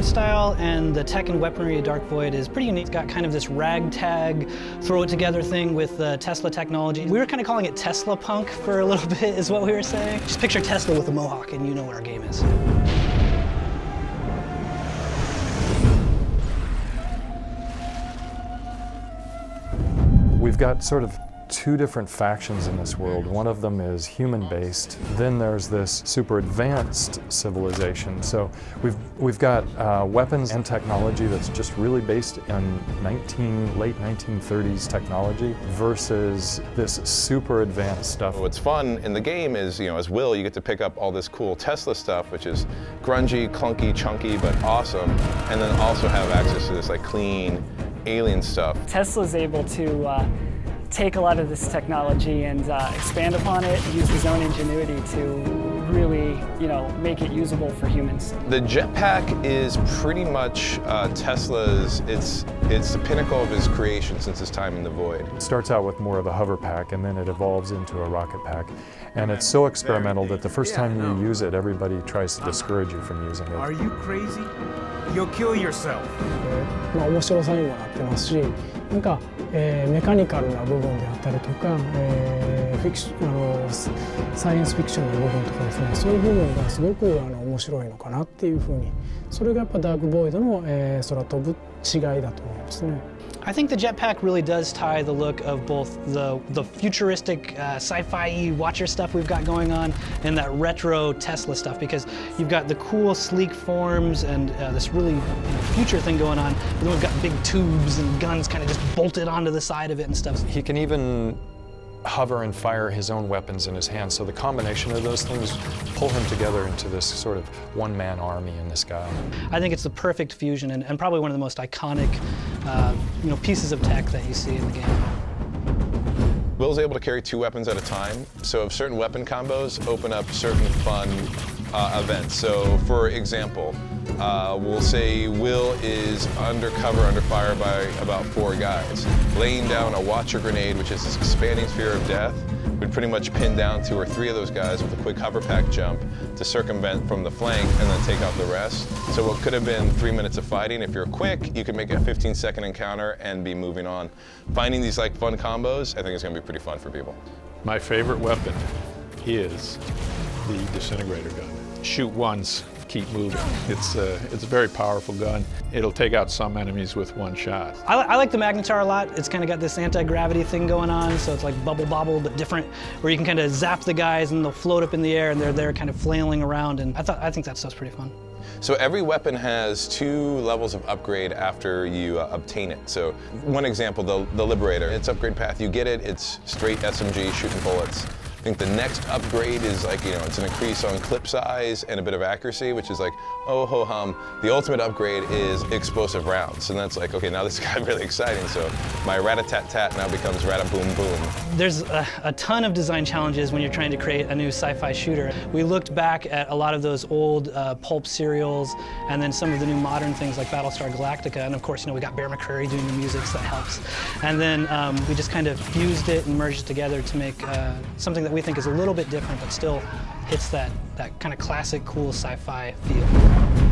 art style and the tech and weaponry of Dark Void is pretty unique. It's got kind of this ragtag, throw it together thing with Tesla technology. We were kind of calling it Tesla punk for a little bit is what we were saying. Just picture Tesla with a mohawk and you know what our game is. We've got sort of two different factions in this world. One of them is human-based. Then there's this super advanced civilization. So we've got weapons and technology that's just really based in late 1930s technology versus this super advanced stuff. What's fun in the game is, as Will, you get to pick up all this cool Tesla stuff, which is grungy, clunky, chunky, but awesome, and then also have access to this like clean alien stuff. Tesla's able to take a lot of this technology and expand upon it, use his own ingenuity to really, make it usable for humans. The jetpack is pretty much Tesla's, it's the pinnacle of his creation since his time in the Void. It starts out with more of a hover pack and then it evolves into a rocket pack. And it's so experimental that the first time you use it, everybody tries to discourage you from using it. Are you crazy? You'll kill yourself. 面白さにもなってますし、メカニカルな部分であったりとか、サイエンスフィクションの部分とかですね、そういう部分がすごく面白いのかなっていうふうに、それがやっぱダークボイドの空飛ぶ違いだと思いますね。I think the jetpack really does tie the look of both the futuristic sci-fi watcher stuff we've got going on and that retro Tesla stuff, because you've got the cool sleek forms and this really future thing going on, but then we've got big tubes and guns kind of just bolted onto the side of it and stuff. He can even hover and fire his own weapons in his hands, so the combination of those things pull him together into this sort of one-man army in the sky. I think it's the perfect fusion and probably one of the most iconic pieces of tech that you see in the game. Will's able to carry two weapons at a time, so if certain weapon combos open up certain fun events. So for example, we'll say Will is under fire by about 4 guys. Laying down a Watcher grenade, which is this expanding sphere of death, would pretty much pin down 2 or 3 of those guys with a quick hover pack jump to circumvent from the flank and then take out the rest. So what could have been 3 minutes of fighting, if you're quick, you can make a 15-second encounter and be moving on. Finding these fun combos, I think is going to be pretty fun for people. My favorite weapon is the disintegrator gun. Shoot once, keep moving. It's a very powerful gun. It'll take out some enemies with one shot. I like the Magnetar a lot. It's kind of got this anti-gravity thing going on, so it's like bubble bobble but different, where you can kind of zap the guys and they'll float up in the air and they're there kind of flailing around, and I think that stuff's pretty fun. So every weapon has 2 levels of upgrade after you obtain it. So one example, the Liberator, its upgrade path, you get it, it's straight SMG shooting bullets. I think the next upgrade is it's an increase on clip size and a bit of accuracy, which is oh ho hum. The ultimate upgrade is explosive rounds. And that's okay, now this got really exciting. So my rat-a-tat-tat now becomes rat-a-boom-boom. There's a ton of design challenges when you're trying to create a new sci-fi shooter. We looked back at a lot of those old pulp serials and then some of the new modern things like Battlestar Galactica. And of course, we got Bear McCreary doing the music, so that helps. And then we just kind of fused it and merged it together to make something that we think is a little bit different, but still hits that kind of classic, cool sci-fi feel.